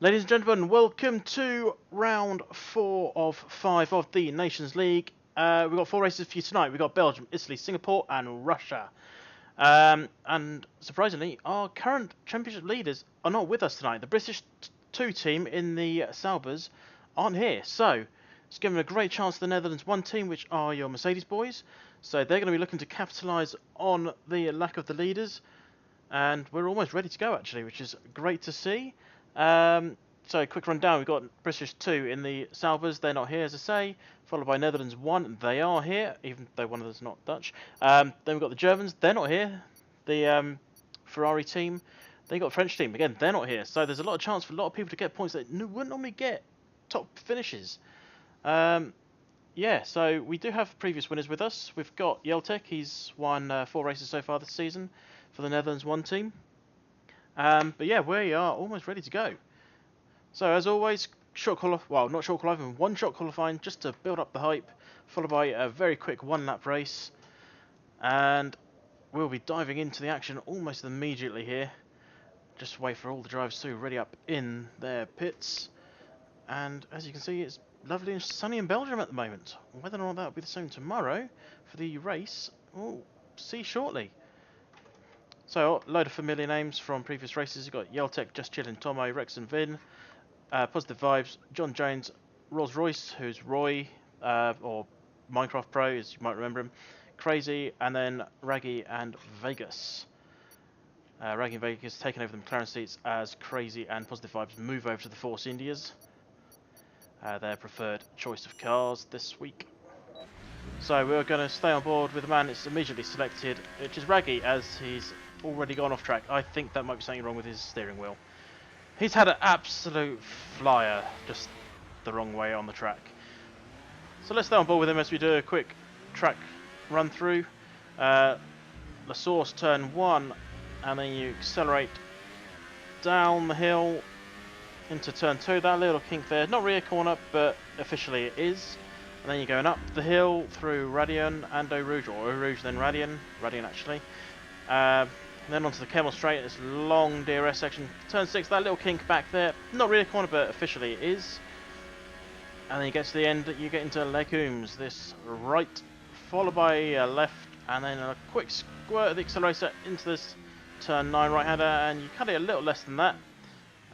Ladies and gentlemen, welcome to round 4 of 5 of the Nations League. We've got 4 races for you tonight. We've got Belgium, Italy, Singapore and Russia. And surprisingly, our current championship leaders are not with us tonight. The British 2 team in the Saubers aren't here. So, it's given a great chance to the Netherlands 1 team, which are your Mercedes boys. So they're going to be looking to capitalise on the lack of the leaders. And we're almost ready to go actually, which is great to see. So quick rundown, we've got British 2 in the Saubers, they're not here as I say, followed by Netherlands 1, they are here, even though one of them's not Dutch. Then we've got the Germans, they're not here, the Ferrari team, then got French team, again, they're not here. So there's a lot of chance for a lot of people to get points that wouldn't normally get top finishes. Yeah, so we do have previous winners with us. We've got Yeltek, he's won 4 races so far this season for the Netherlands 1 team. But yeah, we are almost ready to go. So as always, one shot qualifying just to build up the hype, followed by a very quick 1-lap race. And we'll be diving into the action almost immediately here. Just wait for all the drivers to ready up in their pits. And as you can see, it's lovely and sunny in Belgium at the moment. Whether or not that will be the same tomorrow for the race, we'll see shortly. So, a load of familiar names from previous races. You've got Yeltek, Just Chillin', Tomo, Rex and Vin. Positive Vibes, John Jones, Rolls Royce, who's Roy, or Minecraft Pro, as you might remember him. Crazy, and then Raggy and Vegas. Raggy and Vegas taking over the McLaren seats as Crazy and Positive Vibes move over to the Force Indias. Their preferred choice of cars this week. So we're going to stay on board with the man that's immediately selected, which is Raggy, as he's already gone off track. I think that might be something wrong with his steering wheel. He's had an absolute flyer, just the wrong way on the track. So let's stay on board with him as we do a quick track run through. La Source turn 1, and then you accelerate down the hill into turn 2. That little kink there, not really a corner, but officially it is. And then you're going up the hill through Radion and Eau Rouge, or Eau Rouge then Radion actually. Then onto the Camel Straight, this long DRS section. Turn 6, that little kink back there. Not really a corner, but officially it is. And then you get to the end, you get into Legumes. This right, followed by a left, and then a quick squirt of the accelerator into this turn 9 right-hander, and you cut it a little less than that.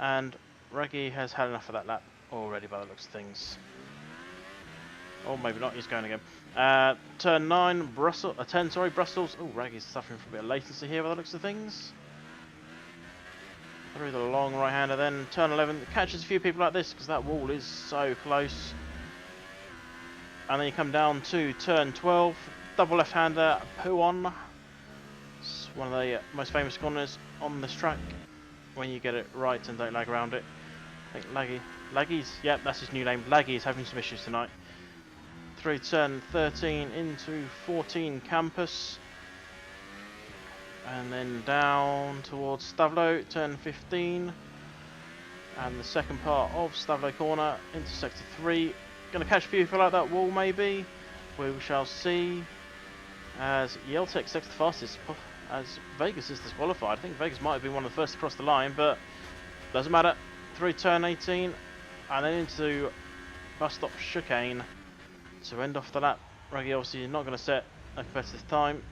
And Raggy has had enough of that lap already by the looks of things. Or maybe not, he's going again. Turn 9, Brussels. Oh, Raggy's suffering from a bit of latency here by the looks of things. Through the long right-hander, then turn 11. Catches a few people like this because that wall is so close. And then you come down to turn 12, double left-hander, Puon. It's one of the most famous corners on this track. When you get it right and don't lag around it. I think Laggy's, yep, that's his new name. Laggy's having some issues tonight. Through turn 13 into 14 Campus, and then down towards Stavelot, turn 15, and the second part of Stavelot corner into sector 3. Going to catch a few people like that wall maybe, we shall see, as Yeltek sector fastest, as Vegas is disqualified. I think Vegas might have been one of the first to cross the line, but doesn't matter. Through turn 18, and then into bus stop chicane. To end off the lap, Raggy obviously not going to set a competitive time,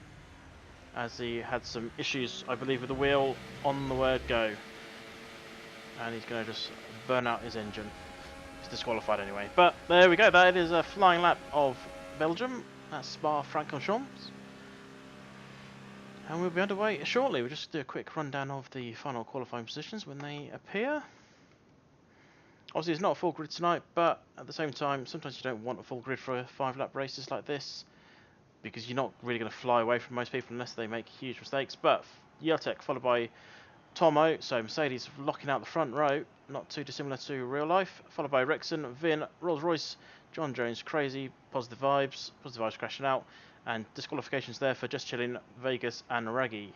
as he had some issues, I believe, with the wheel on the word go. And he's going to just burn out his engine. He's disqualified anyway. But there we go, that is a flying lap of Belgium at Spa-Francorchamps. And we'll be underway shortly. We'll just do a quick rundown of the final qualifying positions when they appear. Obviously, it's not a full grid tonight, but at the same time, sometimes you don't want a full grid for 5-lap races like this, because you're not really going to fly away from most people unless they make huge mistakes. But Yeltek followed by Tomo, so Mercedes locking out the front row, not too dissimilar to real life, followed by Rexon, Vin, Rolls Royce, John Jones, Crazy, Positive Vibes crashing out, and disqualifications there for Just Chillin', Vegas, and Raggy.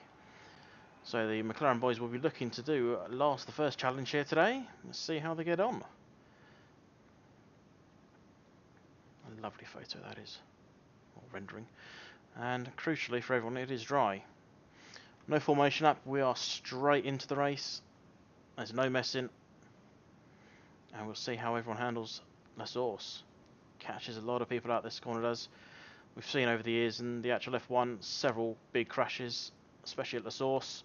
So the McLaren boys will be looking to do the first challenge here today. Let's see how they get on. A lovely photo that is, or rendering. And crucially for everyone, it is dry. No formation up, we are straight into the race. There's no messing. And we'll see how everyone handles La Source. Catches a lot of people out, this corner does. We've seen over the years in the actual F1 several big crashes, especially at La Source.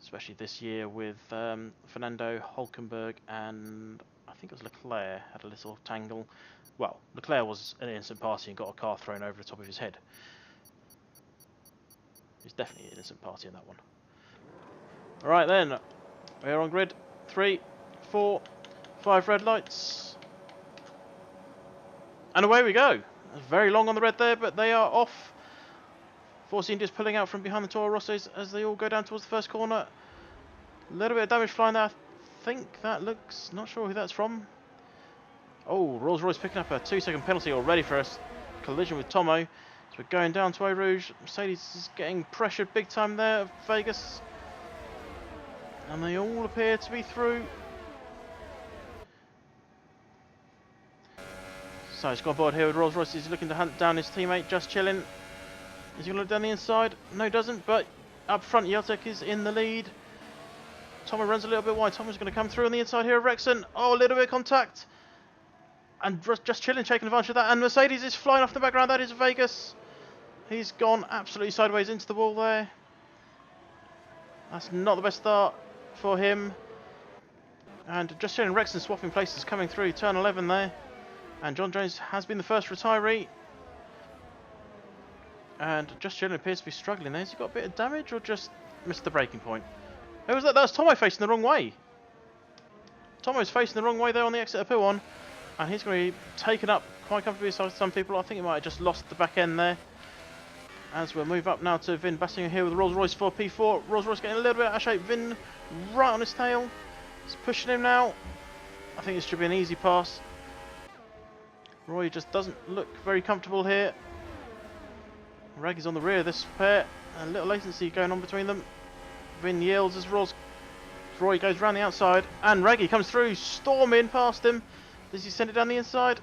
Especially this year with Fernando Hulkenberg and I think it was Leclerc had a little tangle. Well, Leclerc was an innocent party and got a car thrown over the top of his head. He's definitely an innocent party in that one. Alright then, we're on grid. 3, 4, 5 red lights. And away we go. Very long on the red there, but they are off. Force India's pulling out from behind the Toro Rossos as they all go down towards the first corner. A little bit of damage flying there. I think that looks... not sure who that's from. Oh, Rolls-Royce picking up a 2-second penalty already for a collision with Tomo. So we're going down to Eau Rouge. Mercedes is getting pressured big time there, Vegas. And they all appear to be through. So he's got on board here with Rolls-Royce. He's looking to hunt down his teammate, Just Chilling. Is he going to look down the inside? No, he doesn't. But up front, Yeltek is in the lead. Tomo runs a little bit wide. Tomo's going to come through on the inside here of Rexon. Oh, a little bit of contact. And Just Chilling taking advantage of that. And Mercedes is flying off the background. That is Vegas. He's gone absolutely sideways into the wall there. That's not the best start for him. And Just Chilling and Rexon swapping places coming through. Turn 11 there. And John Jones has been the first retiree. And Just Chilling appears to be struggling there. Has he got a bit of damage or just missed the breaking point? Who was that? That was Tomo facing the wrong way. Tomo's facing the wrong way there on the exit of P1. And he's going to be taken up quite comfortably by some people. I think he might have just lost the back end there. As we'll move up now to Vin Bassinger here with Rolls-Royce for P4. Rolls-Royce getting a little bit out of shape. Vin right on his tail. He's pushing him now. I think this should be an easy pass. Roy just doesn't look very comfortable here. Raggy's on the rear of this pair. A little latency going on between them. Vin yields as Roy goes around the outside. And Raggy comes through, storming past him. Does he send it down the inside?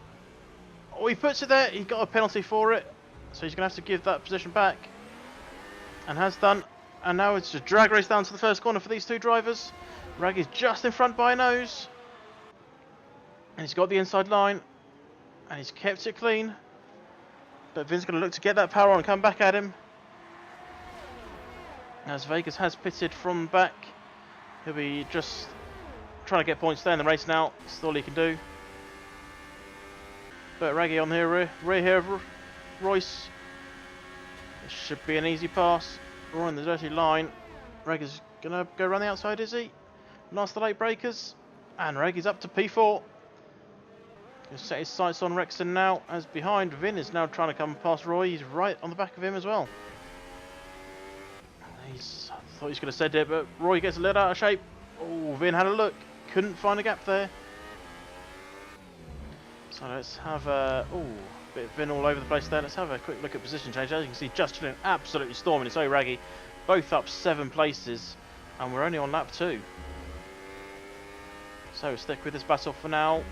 Oh, he puts it there. He got a penalty for it. So he's going to have to give that position back. And has done. And now it's a drag race down to the first corner for these two drivers. Raggy's just in front by a nose. And he's got the inside line. And he's kept it clean. But Vin's going to look to get that power on and come back at him. As Vegas has pitted from back. He'll be just trying to get points there in the race now. That's all he can do. But Raggy on the rear here of Royce. This should be an easy pass. We're on the dirty line. Raggy's going to go around the outside, is he? Last the late breakers. And Raggy's up to P4. He'll set his sights on Rexon now, as behind Vin is now trying to come past Roy. He's right on the back of him as well. I thought he was going to send it, but Roy gets a little out of shape. Oh, Vin had a look. Couldn't find a gap there. So let's have a... oh, bit of Vin all over the place there. Let's have a quick look at position change. As you can see, Just Chilling absolutely storming. It's so Raggy. Both up 7 places, and we're only on lap 2. So we'll stick with this battle for now.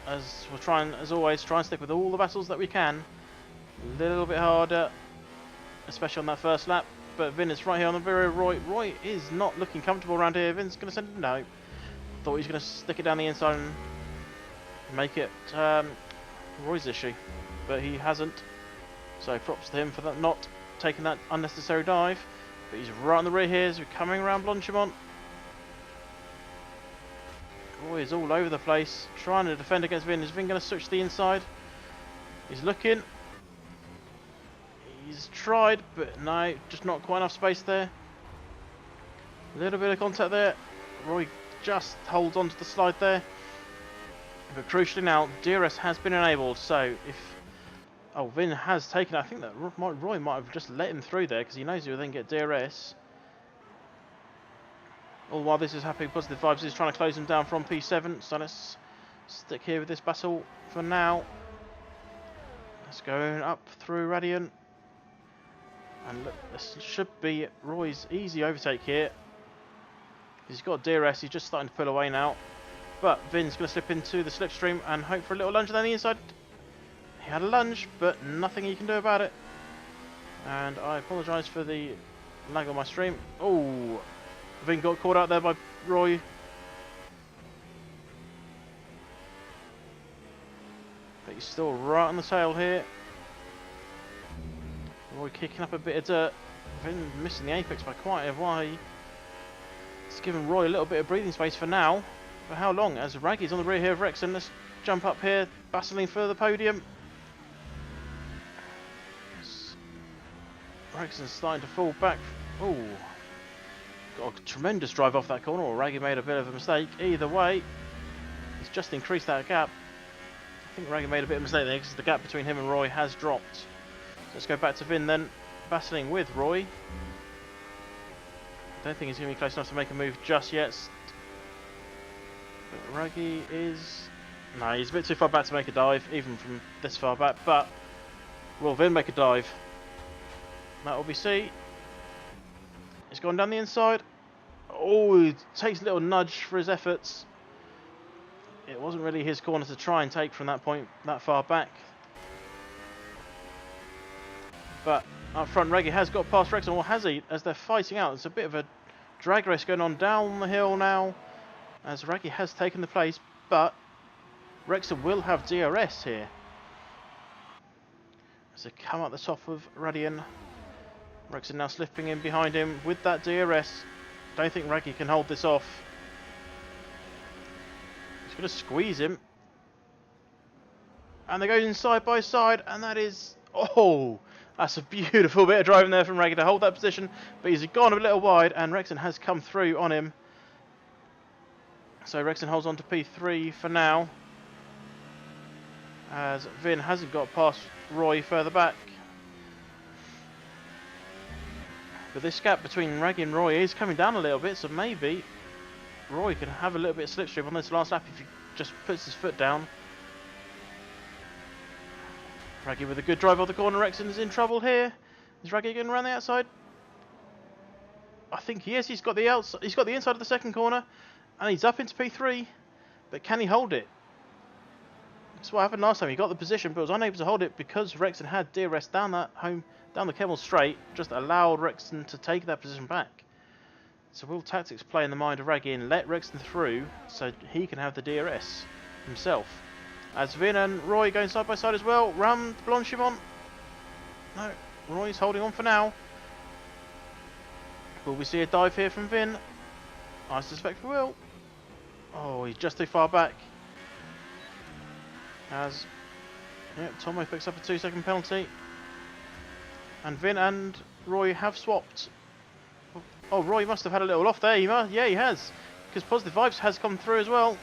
As we're trying, as always, try and stick with all the battles that we can. A little bit harder, especially on that first lap. But Vin is right here on the rear of Roy. Roy is not looking comfortable around here. Vin's going to send it. No. Thought he was going to stick it down the inside and make it Roy's issue. But he hasn't. So props to him for that, not taking that unnecessary dive. But he's right on the rear here as we're coming around Blanchimont. Roy is all over the place, trying to defend against Vin. Is Vin going to switch to the inside? He's looking. He's tried, but no, just not quite enough space there. A little bit of contact there. Roy just holds onto the slide there. But crucially now, DRS has been enabled, so if... oh, Vin has taken it. I think that Roy might have just let him through there, because he knows he will then get DRS. All while this is happening, Positive Vibes is trying to close him down from P7, so let's stick here with this battle for now. Let's go up through Radiant. And look, this should be Roy's easy overtake here. He's got DRS, he's just starting to pull away now. But Vin's going to slip into the slipstream and hope for a little lunge down the inside. He had a lunge, but nothing he can do about it. And I apologise for the lag on my stream. Oh, Vin got caught out there by Roy. He's still right on the tail here. Roy kicking up a bit of dirt. Vin missing the apex by quite a way. It's given Roy a little bit of breathing space for now. For how long? As Raggy's on the rear here of Rexon. Let's jump up here, battling for the podium. Rexon's starting to fall back. Oh, got a tremendous drive off that corner, or Raggy made a bit of a mistake. Either way, it's just increased that gap. I think Raggy made a bit of a mistake there because the gap between him and Roy has dropped. So let's go back to Vin then, battling with Roy. I don't think he's going to be close enough to make a move just yet. But Raggy is... No, he's a bit too far back to make a dive, even from this far back. But will Vin make a dive? That will be C. It's gone down the inside. Oh, he takes a little nudge for his efforts. It wasn't really his corner to try and take from that point that far back. But up front, Raggy has got past Rexon, or has he? As they're fighting out, there's a bit of a drag race going on down the hill now. As Raggy has taken the place, but Rexon will have DRS here. As they come up the top of Radian. Rexon now slipping in behind him with that DRS. Don't think Raggy can hold this off. He's going to squeeze him. And they go in side by side, and that is... Oh! That's a beautiful bit of driving there from Raggy to hold that position. But he's gone a little wide, and Rexon has come through on him. So Rexon holds on to P3 for now. As Vin hasn't got past Roy further back. But this gap between Raggy and Roy is coming down a little bit, so maybe Roy can have a little bit of slipstream on this last lap if he just puts his foot down. Raggy with a good drive off the corner. Rexon is in trouble here. Is Raggy getting around the outside? I think he is. He's got the outside. He's got the inside of the second corner, and he's up into P3. But can he hold it? That's what happened last time. He got the position, but was unable to hold it because Rexon had DRS down the Kemmel straight. Just allowed Rexon to take that position back. So will tactics play in the mind of Raggy and let Rexon through so he can have the DRS himself? As Vin and Roy going side by side as well. Round Blanchimont. No, Roy's holding on for now. Will we see a dive here from Vin? I suspect we will. Oh, he's just too far back. As Tomo picks up a 2-second penalty. And Vin and Roy have swapped. Oh, Roy must have had a little off there. Yeah, he has. Because Positive Vibes has come through as well.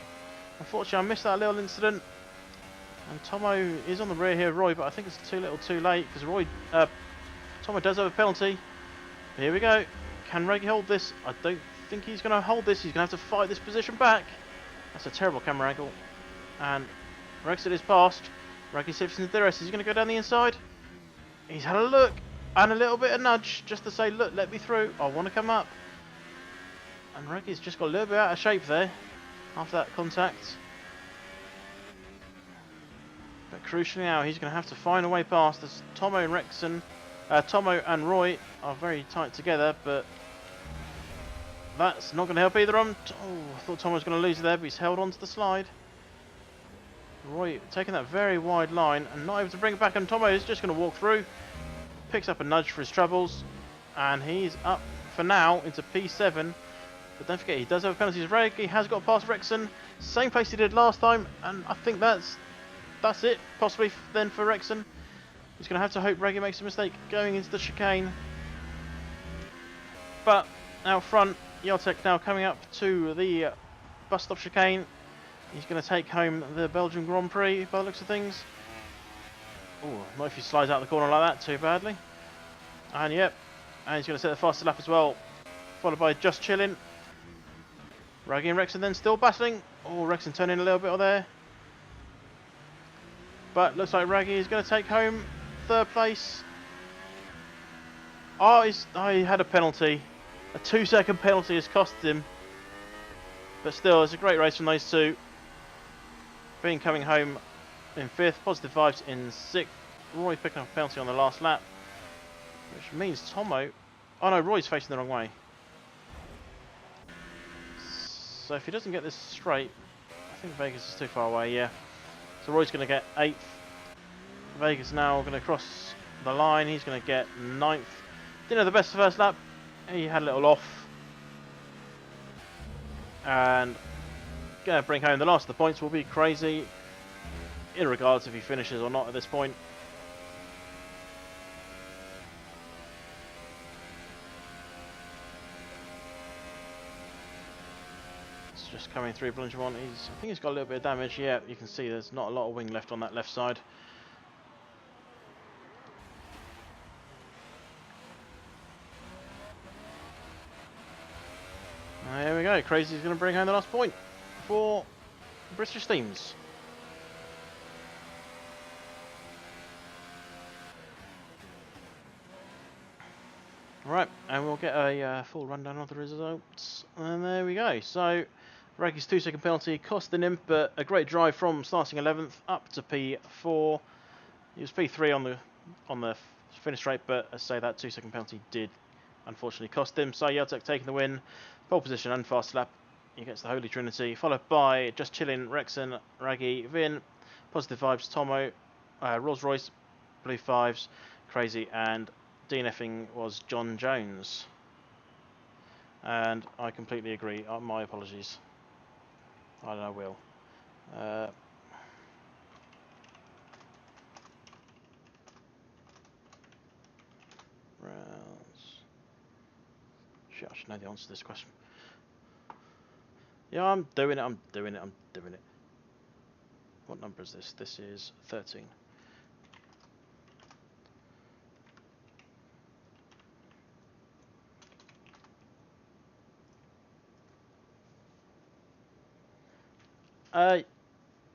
Unfortunately, I missed that little incident. And Tomo is on the rear here of Roy, but I think it's too little too late. Because Tomo does have a penalty. Here we go. Can Raggy hold this? I don't think he's going to hold this. He's going to have to fight this position back. That's a terrible camera angle. And Rexon is past. Raggy sips into the rest. He's going to go down the inside. He's had a look and a little bit of nudge just to say, look, let me through. I want to come up. And Raggy's just got a little bit out of shape there after that contact. But crucially now, he's going to have to find a way past. As Tomo and Rexon, Tomo and Roy are very tight together, but that's not going to help either of them. Oh, I thought Tomo was going to lose there, but he's held on to the slide. Roy taking that very wide line and not able to bring it back, and Tomo is just going to walk through. Picks up a nudge for his troubles, and he's up for now into P7. But don't forget, he does have penalties. Raggy has got past Rexon, same place he did last time, and I think that's it, possibly then for Rexon. He's going to have to hope Raggy makes a mistake going into the chicane. But out front, Yotek now coming up to the bus stop chicane. He's going to take home the Belgian Grand Prix by the looks of things. Oh, not if he slides out the corner like that too badly. And yep, and he's going to set the fastest lap as well, followed by Just Chillin'. Raggy and Rexon then still battling. Oh, Rexon turning a little bit there. But looks like Raggy is going to take home third place. Oh, he had a penalty. A 2-second penalty has cost him. But still, it's a great race from those two. Being coming home in 5th, Positive Vibes in 6th. Roy picking up a penalty on the last lap. Which means Tomo... Oh no, Roy's facing the wrong way. So if he doesn't get this straight... I think Vegas is too far away, yeah. So Roy's going to get 8th Vega's now going to cross the line. He's going to get 9th. Didn't have the best first lap. He had a little off. And going to bring home the last of the points will be Crazy, in regards if he finishes or not at this point. It's just coming through Blanchimont. I think he's got a little bit of damage. Yeah, you can see there's not a lot of wing left on that left side. There we go. Crazy's going to bring home the last point for British Teams. Right, and we'll get a full rundown of the results. And there we go. So, Ragi's 2-second penalty costing him, but a great drive from starting 11th up to P4. He was P3 on the finish straight, but as I say, that 2-second penalty did unfortunately cost him. So Yeltek taking the win, pole position and fast lap. He gets the Holy Trinity, followed by Just Chillin, Rexon, Raggy, Vin, Positive Vibes, Tomo, Rolls Royce, Blue Fives, Crazy, and DNFing was John Jones. And I completely agree. My apologies. I will. Shit, I should know the answer to this question. Yeah, I'm doing it. What number is this? This is 13.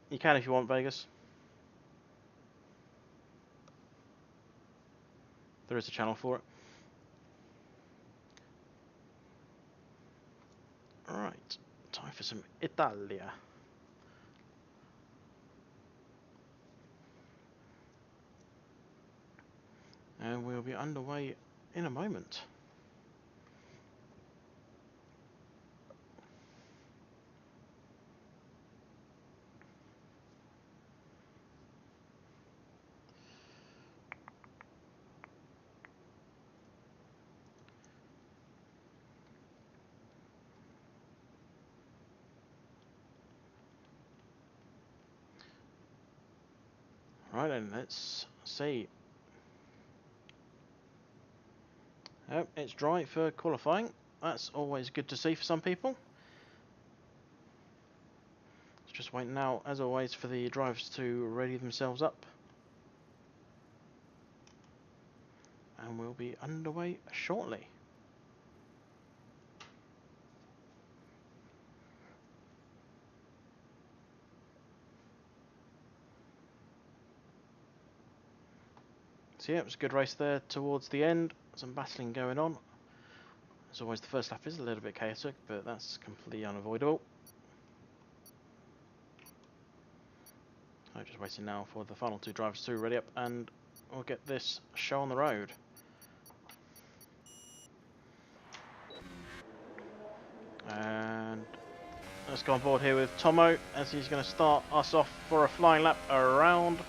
You can if you want, Vegas. There is a channel for it. Right, time for some Italia. And we'll be underway in a moment. Right then, let's see. Yep, it's dry for qualifying. That's always good to see for some people. Let's just wait now, as always, for the drivers to ready themselves up. And we'll be underway shortly. So yeah, it was a good race there towards the end. Some battling going on. As always, the first lap is a little bit chaotic, but that's completely unavoidable. I'm just waiting now for the final two drivers to ready up, and we'll get this show on the road. And let's go on board here with Tomo, as he's going to start us off for a flying lap around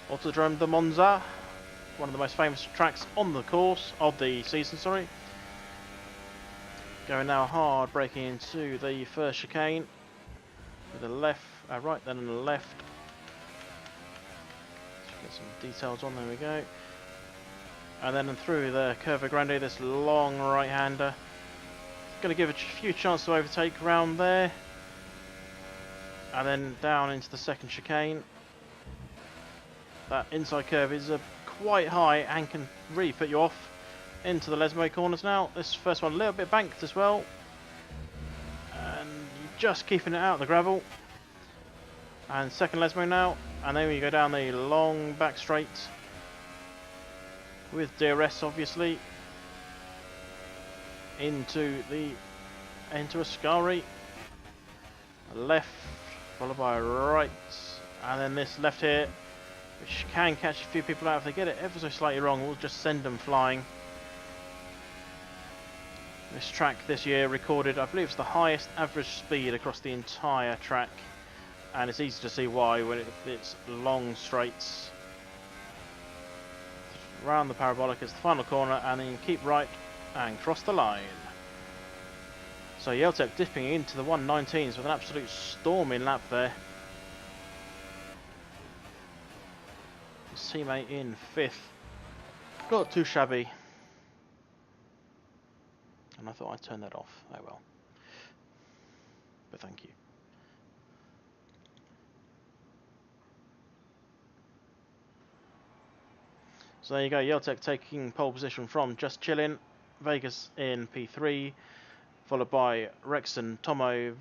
Autodrome de Monza, one of the most famous tracks on the course, of the season, sorry. Going now hard, braking into the first chicane with a left, right then and a left. Let's get some details on, there we go. And then through the Curva Grande, this long right-hander. Going to give a few chances to overtake round there. And then down into the second chicane. That inside curve is quite high and can really put you off. Into the Lesmo corners now. This first one a little bit banked as well. And just keeping it out of the gravel. And second Lesmo now. And then we go down the long back straight. With DRS obviously. Into Ascari. Left, followed by right. And then this left here, which can catch a few people out if they get it ever so slightly wrong. We'll just send them flying. This track this year recorded, I believe it's the highest average speed across the entire track. And it's easy to see why when it's long straights. Round the parabolic is the final corner, and then keep right and cross the line. So Yeltek dipping into the 119s with an absolute storming lap there. His teammate in 5th. Not too shabby. And I thought I'd turn that off. Oh well. But thank you. So there you go, Yeltek taking pole position from Just Chillin', Vegas in P3, followed by Rexon, Tomo,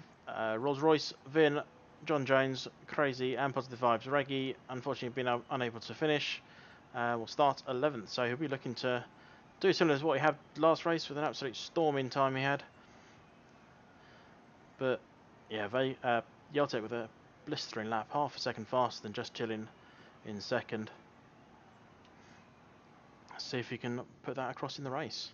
Rolls Royce, Vin, John Jones, Crazy, and Positive Vibes. Reggie, unfortunately, been unable to finish. Will start 11th, so he'll be looking to do similar to what he had last race with an absolute storming time he had. But yeah, Yeltek with a blistering lap, half a second faster than Just Chillin' in 2nd. See if he can put that across in the race.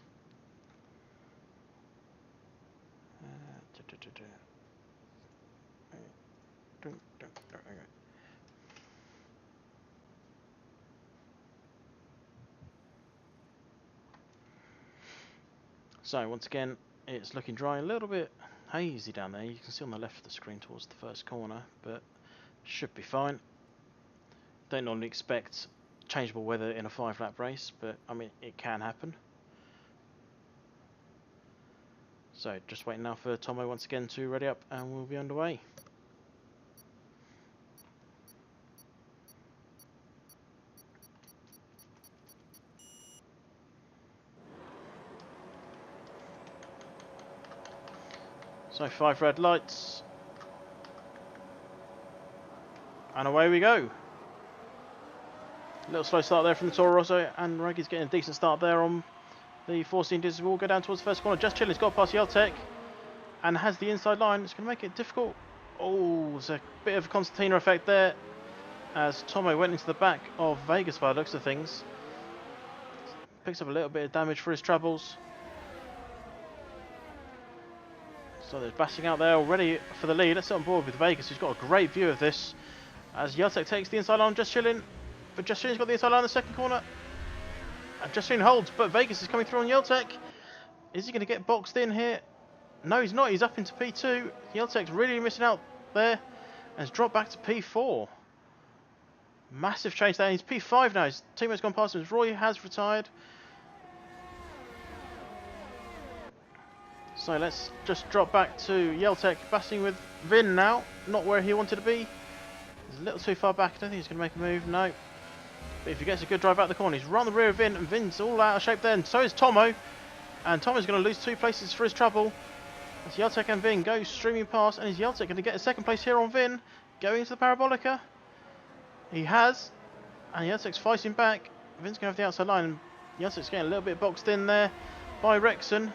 So once again, it's looking dry, a little bit hazy down there. You can see on the left of the screen towards the first corner, but should be fine. Don't normally expect changeable weather in a 5-lap race, but I mean it can happen. So just waiting now for Tomo once again to ready up, and we'll be underway. So 5 red lights, and away we go. A little slow start there from the Toro Rosso, and Raggy's getting a decent start there on the 4-cylinder. Will go down towards the first corner. Just Chillin's got past Yeltek and has the inside line. It's going to make it difficult. Oh, there's a bit of a concertina effect there as Tomo went into the back of Vegas by the looks of things. Picks up a little bit of damage for his troubles. So there's Bashing out there already for the lead. Let's get on board with Vegas, who's got a great view of this as Yeltek takes the inside line on Just Chillin'. But Just Chillin's got the inside line in the second corner. And Just Chillin holds, but Vegas is coming through on Yeltek. Is he going to get boxed in here? No, he's not. He's up into P2. Yeltek's really missing out there. And has dropped back to P4. Massive change there. He's P5 now. His teammate's gone past him. Roy has retired. So let's just drop back to Yeltek, battling with Vin now. Not where he wanted to be. He's a little too far back. I don't think he's going to make a move. No. But if he gets a good drive out the corner, he's right on the rear of Vin, and Vin's all out of shape there, and so is Tomo. And Tomo's going to lose 2 places for his trouble. As Yeltek and Vin go streaming past, and is Yeltek going to get a 2nd place here on Vin, going into the Parabolica? He has, and Yeltek's fighting back. Vin's going to have the outside line, and Yeltek's getting a little bit boxed in there by Rexon.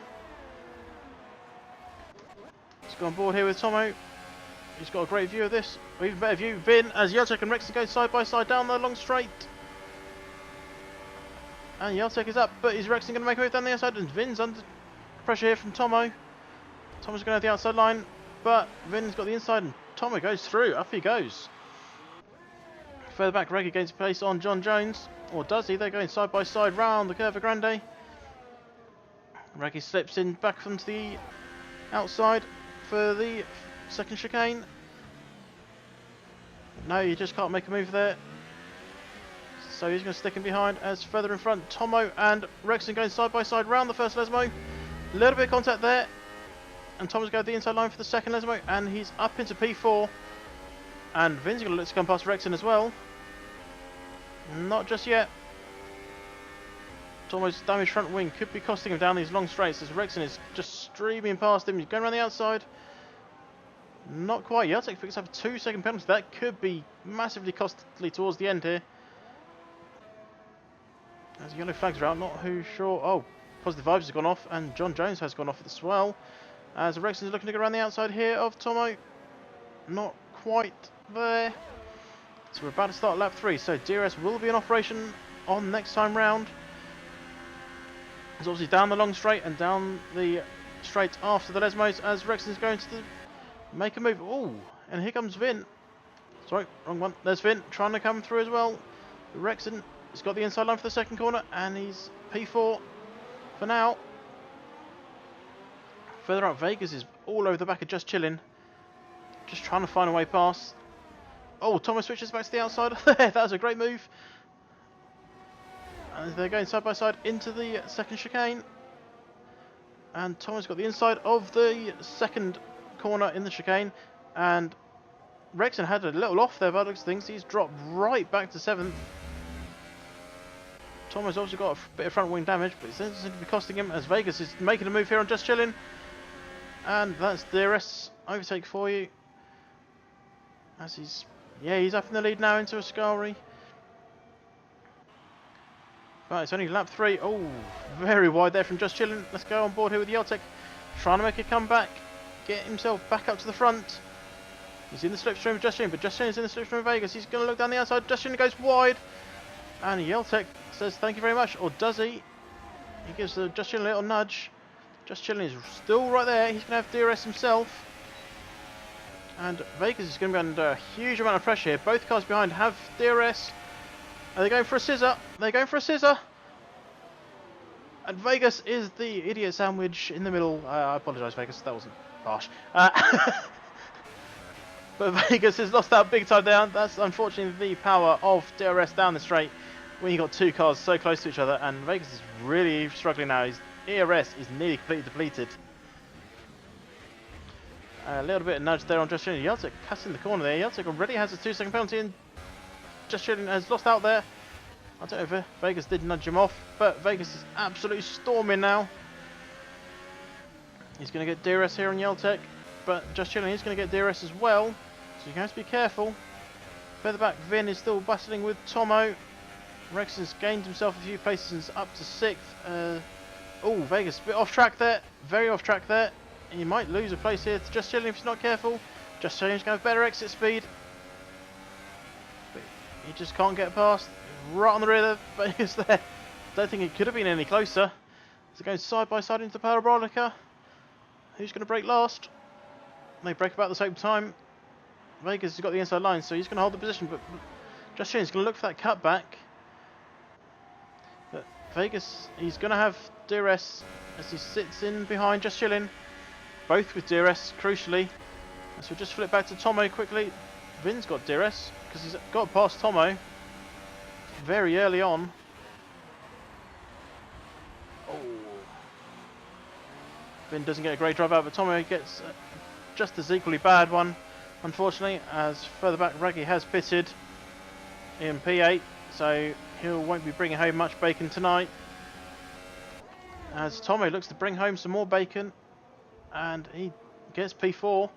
Let's go on board here with Tomo. He's got a great view of this, or even better view. Vin, as Yeltek and Rexon go side by side down the long straight. And Yeltek is up, but is Rexon going to make a move down the outside? And Vin's under pressure here from Tomo. Tomo's going to have the outside line, but Vin's got the inside, and Tomo goes through. Up he goes. Further back, Reggie gains place on John Jones. Or does he? They're going side by side round the Curva Grande. Reggie slips in back onto the outside for the 2nd chicane. No, you just can't make a move there. So he's going to stick in behind as further in front, Tomo and Rexon going side by side round the first Lesmo. A little bit of contact there. And Tomo's going the inside line for the 2nd Lesmo, and he's up into P4. And Vin's going to look to come past Rexon as well. Not just yet. Tomo's damaged front wing could be costing him down these long straights as Rexon is just streaming past him. He's going around the outside. Not quite. Yeltek picks up a 2-second penalty. That could be massively costly towards the end here. As yellow flags are out, not who sure. Oh, Positive Vibes has gone off, and John Jones has gone off as well. As Rexon is looking to go around the outside here of Tomo. Not quite there. So we're about to start lap 3. So DRS will be in operation on next time round. It's obviously down the long straight and down the straight after the Lesmos as Rexon is going to make a move. Oh, and here comes Vin. Sorry, wrong one. There's Vin trying to come through as well. Rexon He's got the inside line for the second corner, and he's P4 for now. Further up, Vegas is all over the back of Just Chillin', just trying to find a way past. Oh, Thomas switches back to the outside. That was a great move. And they're going side by side into the second chicane. And Thomas got the inside of the second corner in the chicane. And Rexon had a little off there by the looks of things. He's dropped right back to 7th. Thomas also got a bit of front wing damage, but it doesn't seem to be costing him, as Vegas is making a move here on Just Chillin'. And that's DRS overtake for you. As he's up in the lead now into Ascari. Right, it's only lap 3. Oh, very wide there from Just Chillin'. Let's go on board here with Yeltek. Trying to make a comeback. Get himself back up to the front. He's in the slipstream of Just Chillin', but Just Chillin's in the slipstream of Vegas. He's going to look down the outside. Just Chillin' goes wide. And Yeltek says thank you very much. Or does he? He gives Just Chillin' a little nudge. Just Chillin' is still right there. He's going to have DRS himself. And Vegas is going to be under a huge amount of pressure here. Both cars behind have DRS. Are they going for a scissor? They're going for a scissor. And Vegas is the idiot sandwich in the middle. I apologise, Vegas. That wasn't harsh. But Vegas has lost out big time down. That's unfortunately the power of DRS down the straight when you got two cars so close to each other. And Vegas is really struggling now. His ERS is nearly completely depleted. A little bit of nudge there on Just Chillin'. Yeltek cutting the corner there. Yeltek already has a 2-second penalty, and Just Chillin' has lost out there. I don't know if Vegas did nudge him off, but Vegas is absolutely storming now. He's going to get DRS here on Yeltek, but Just Chillin' is going to get DRS as well, so you have to be careful. Further back, Vin is still battling with Tomo. Rex has gained himself a few places and is up to 6th. Oh, Vegas a bit off track there, very off track there. And you might lose a place here to Just Chillin' if he's not careful. Just Chillin's going to have better exit speed. But he just can't get past. Right on the rear of Vegas there. Don't think it could have been any closer. So going side by side into the Parabolica. Who's going to break last? They break about the same time. Vegas has got the inside line, so he's going to hold the position. But Just Chillin's going to look for that cutback. But Vegas, he's going to have DRS as he sits in behind Just Chillin'. Both with DRS, crucially. So we'll just flip back to Tomo quickly. Vin's got DRS because he's got past Tomo very early on. Oh, Vin doesn't get a great drive out, but Tomo gets just as equally bad one, unfortunately, as further back Raggy has pitted in P8, so he won't be bringing home much bacon tonight. As Tomo looks to bring home some more bacon. And he gets P4,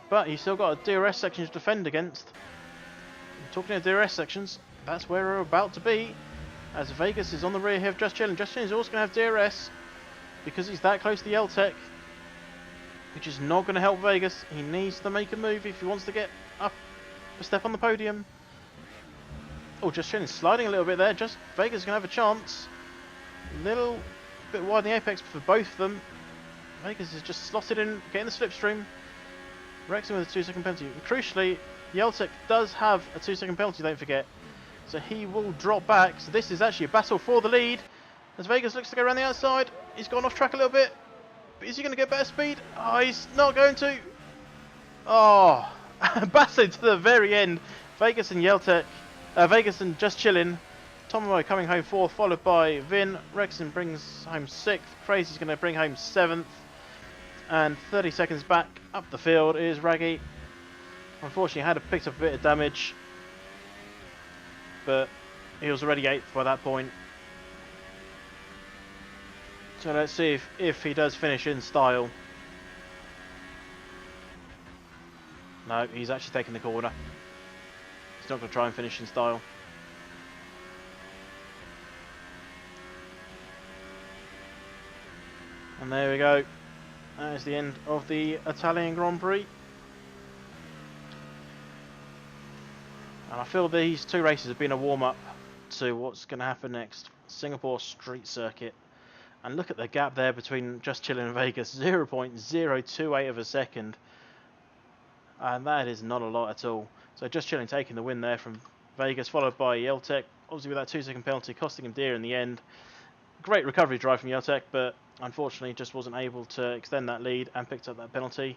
but he's still got a DRS section to defend against. And talking of DRS sections, that's where we're about to be, as Vegas is on the rear here of Just Chillin'. Just Chillin' is also going to have DRS because he's that close to Yeltek, which is not going to help Vegas. He needs to make a move if he wants to get up a step on the podium. Oh, Just Chillin' sliding a little bit there. Just Vegas is going to have a chance. Little bit wide in the apex for both of them. Vegas is just slotted in, getting the slipstream. Rexon with a 2-second penalty. And crucially, Yeltek does have a 2-second penalty, don't forget. So he will drop back. So this is actually a battle for the lead. As Vegas looks to go around the outside. He's gone off track a little bit. But is he going to get better speed? Oh, he's not going to. Oh, battling to the very end. Vegas and Yeltek. Vegas and Just Chillin'. Tomo coming home 4th, followed by Vin. Rexon brings home 6th. Crazy's going to bring home 7th. And 30 seconds back up the field is Raggy. Unfortunately, had picked up a bit of damage, but he was already 8th by that point. So let's see if he does finish in style. No, he's actually taking the corner. He's not going to try and finish in style. And there we go. That is the end of the Italian Grand Prix. And I feel these two races have been a warm-up to what's going to happen next. Singapore Street Circuit. And look at the gap there between Just Chillin' and Vegas. 0.028 of a second. And that is not a lot at all. So Just Chillin' taking the win there from Vegas, followed by Yeltek obviously with that 2-second penalty costing him dear in the end. Great recovery drive from Jeltek, but unfortunately just wasn't able to extend that lead and picked up that penalty.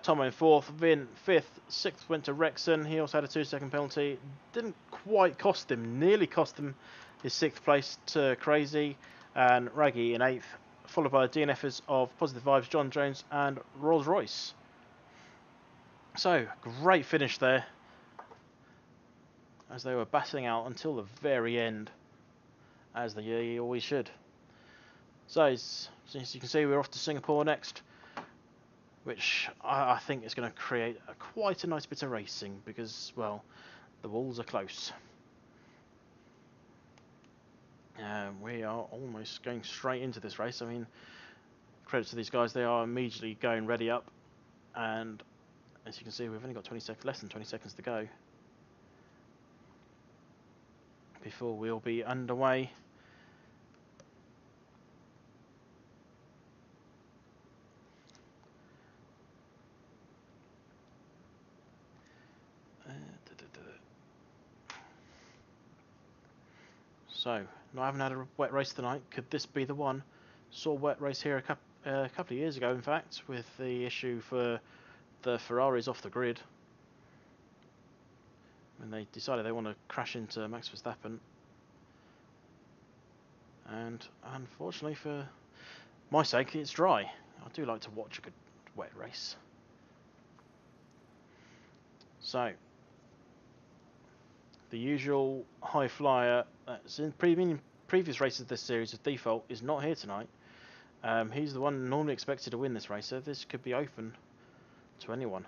Tomo in 4th, Vin 5th, 6th went to Rexon. He also had a 2-second penalty. Didn't quite cost him, nearly cost him his 6th place to Crazy. And Raggy in 8th, followed by the DNFers of Positive Vibes, John Jones and Rolls Royce. So, great finish there, as they were battling out until the very end, as they always should. So, as you can see, we're off to Singapore next, which I think is going to create quite a nice bit of racing because, well, the walls are close. We are almost going straight into this race. I mean, credit to these guys, they are immediately going ready up, and as you can see, we've only got less than 20 seconds to go before we'll be underway. So, not having had a wet race tonight, could this be the one? Saw a wet race here a couple of years ago, in fact, with the issue for the Ferraris off the grid, when they decided they want to crash into Max Verstappen. And unfortunately for my sake, it's dry. I do like to watch a good wet race. So, the usual high flyer that's in previous races of this series of default is not here tonight. He's the one normally expected to win this race, so this could be open to anyone.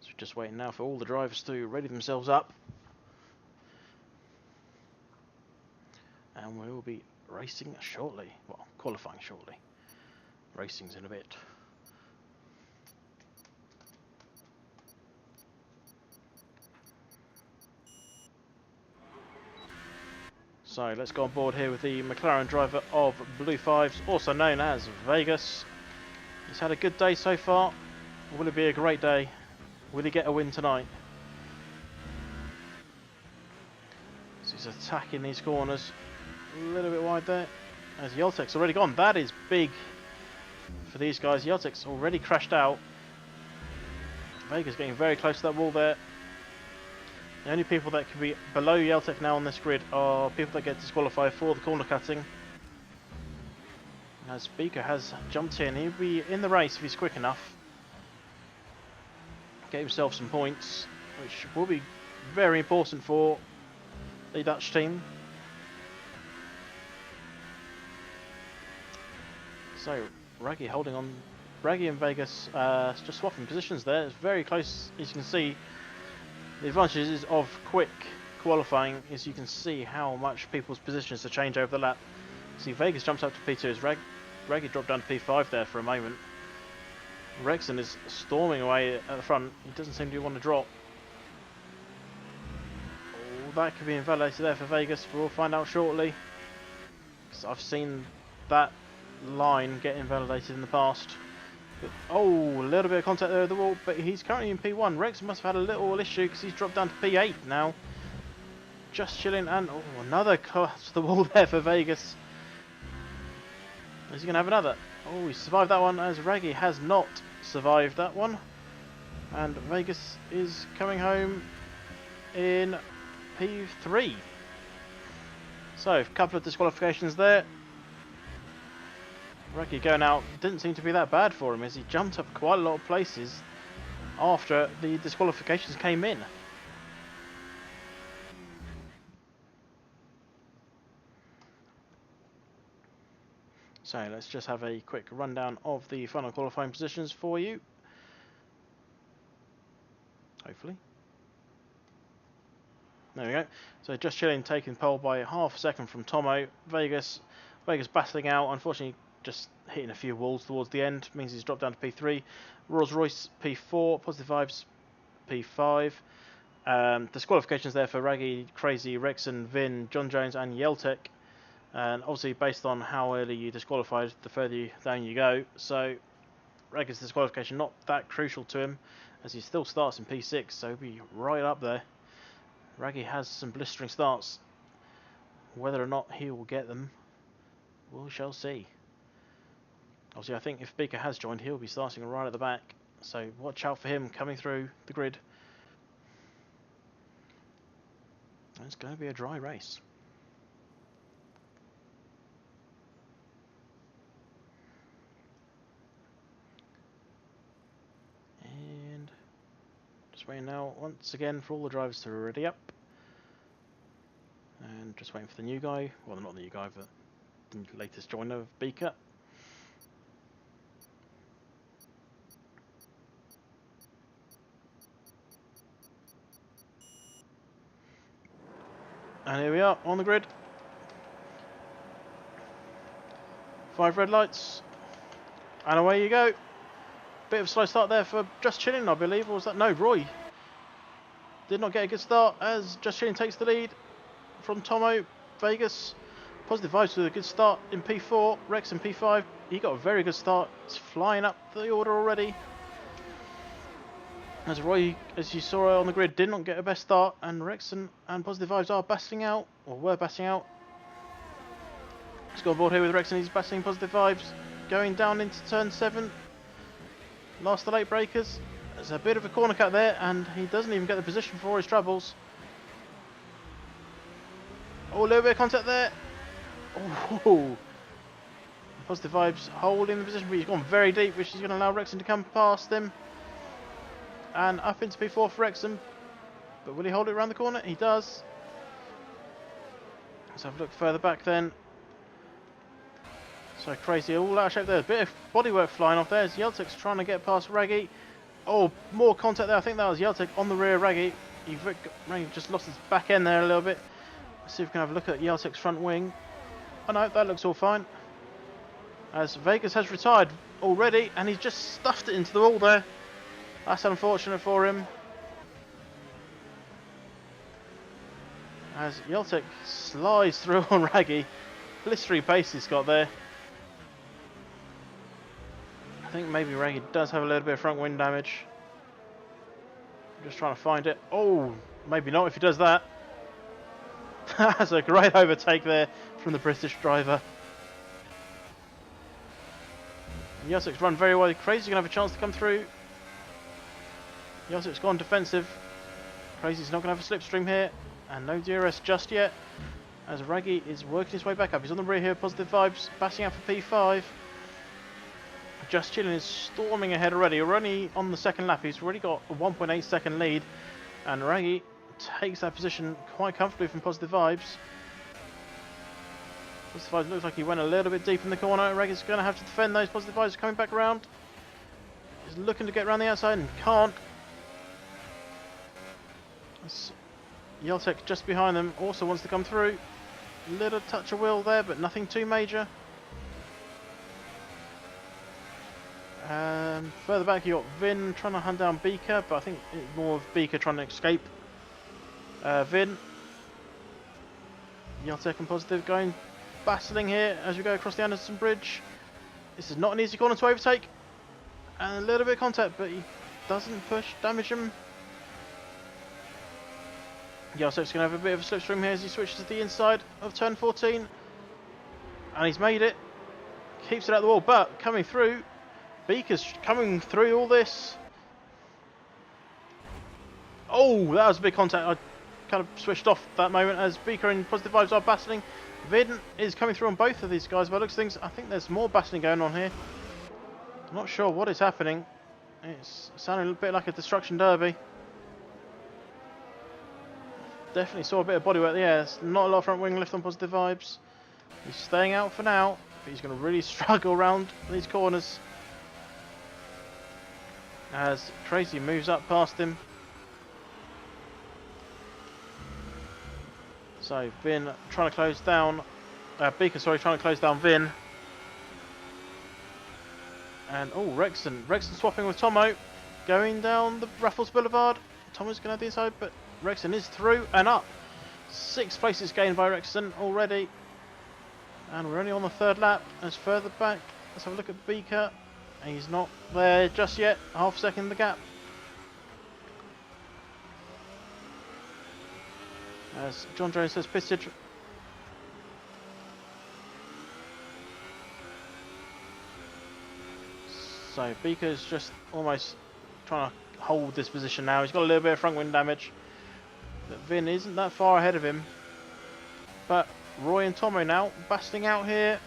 So just waiting now for all the drivers to ready themselves up, and we will be racing shortly. Well, qualifying shortly. Racing's in a bit. So let's go on board here with the McLaren driver of Blue Fives, also known as Vegas. He's had a good day so far. Will it be a great day? Will he get a win tonight? So he's attacking these corners. A little bit wide there. As Jeltek's already gone. That is big for these guys. Jeltek's already crashed out. Vegas getting very close to that wall there. The only people that can be below Jeltek now on this grid are people that get disqualified for the corner cutting. As Speaker has jumped in, he'll be in the race if he's quick enough. Get himself some points, which will be very important for the Dutch team. So, Raggy holding on. Raggy and Vegas just swapping positions there. It's very close, as you can see. The advantages of quick qualifying is you can see how much people's positions to change over the lap. See, Vegas jumps up to P2 as Raggy dropped down to P5 there for a moment. Rexon is storming away at the front. He doesn't seem to want to drop. Oh, that could be invalidated there for Vegas, but we'll find out shortly. Because I've seen that line get invalidated in the past. Oh, a little bit of contact there with the wall, but he's currently in P1. Rex must have had a little issue because he's dropped down to P8 now. Just chilling, and oh, another cut to the wall there for Vegas. Is he going to have another? Oh, he survived that one, as Raggy has not survived that one. And Vegas is coming home in P3. So, a couple of disqualifications there. Raggy going out didn't seem to be that bad for him, as he jumped up quite a lot of places after the disqualifications came in. So let's just have a quick rundown of the final qualifying positions for you. Hopefully. There we go. So just chilling, taking pole by half a second from Tomo. Vegas battling out, unfortunately just hitting a few walls towards the end, means he's dropped down to P3. Rolls Royce P4, Positive Vibes P5. Disqualifications there for Raggy, Crazy, Rexon, Vin, John Jones and Jeltek. And obviously based on how early you disqualified, the further down you go. So Raggy's disqualification not that crucial to him, as he still starts in P6, so he'll be right up there. Raggy has some blistering starts. Whether or not he will get them, we shall see. Obviously, I think if Beaker has joined, he'll be starting right at the back, so watch out for him coming through the grid. It's going to be a dry race. And just waiting now once again for all the drivers to ready up. And just waiting for the new guy, well not the new guy, but the latest joiner of Beaker. And here we are on the grid. 5 red lights. And away you go. Bit of a slow start there for Just Chilling, I believe. Or was that? No, Roy. Did not get a good start as Just Chilling takes the lead from Tomo. Vegas. Positive Vibes with a good start in P4. Rex in P5. He got a very good start. It's flying up the order already. As Roy, as you saw on the grid, did not get a best start, and Rex and Positive Vibes are battling out, or were battling out. Let's go on board here with Rex and he's battling Positive Vibes, going down into turn 7. Last the late breakers. There's a bit of a corner cut there, and he doesn't even get the position for all his troubles. Oh, a little bit of contact there. Oh, Positive Vibes holding the position, but he's gone very deep, which is going to allow Rexon to come past him. And up into P4 for Wrexham. But will he hold it around the corner? He does. Let's have a look further back then. So crazy, all out of shape there. A bit of bodywork flying off there as Yeltek's trying to get past Raggy. Oh, more contact there. I think that was Yeltek on the rear of Raggy. Raggy just lost his back end there a little bit. Let's see if we can have a look at Yeltek's front wing. Oh no, that looks all fine. As Vegas has retired already and he's just stuffed it into the wall there. That's unfortunate for him. As Yeltek slides through on Raggy. Blistering pace he's got there. I think maybe Raggy does have a little bit of front wing damage. I'm just trying to find it. Oh, maybe not if he does that. That's a great overtake there from the British driver. Yeltek's run very well. Crazy's going to have a chance to come through. Yeltek's gone defensive. Crazy's not going to have a slipstream here. And no DRS just yet. As Raggy is working his way back up. He's on the rear here. Positive Vibes. Batting out for P5. Just Chilling is storming ahead already. We're only on the second lap. He's already got a 1.8 second lead. And Raggy takes that position quite comfortably from Positive Vibes. Positive Vibes looks like he went a little bit deep in the corner. Raggy's going to have to defend those. Positive Vibes coming back around. He's looking to get around the outside and can't. Yeltek just behind them also wants to come through. Little touch of will there, but nothing too major. Further back you got Vin trying to hunt down Beaker, but I think it's more of Beaker trying to escape Vin. Yeltek and Positive going battling here as we go across the Anderson Bridge. This is not an easy corner to overtake. And a little bit of contact, but he doesn't damage him. Yeltek's going to have a bit of a slipstream here as he switches to the inside of turn 14. And he's made it. Keeps it out the wall, but coming through. Beaker's coming through all this. Oh, that was a big contact. I kind of switched off that moment as Beaker and Positive Vibes are battling. Vin is coming through on both of these guys. By the looks of things, I think there's more battling going on here. I'm not sure what is happening. It's sounding a bit like a destruction derby. Definitely saw a bit of bodywork there. There's not a lot of front wing lift on Positive Vibes. He's staying out for now, but he's going to really struggle around these corners. As Crazy moves up past him. So Vin trying to close down, Beaker, sorry, trying to close down Vin. And oh, Rexon swapping with Tomo, going down the Raffles Boulevard. Tomo's going to have the inside, but Rexon is through and up. 6 places gained by Rexon already. And we're only on the 3rd lap. As further back, let's have a look at Beaker. He's not there just yet. Half second the gap. As John Jones has pitted. So Beaker's just almost trying to hold this position now. He's got a little bit of front wing damage. But Vin isn't that far ahead of him. But Roy and Tomo now battling out here.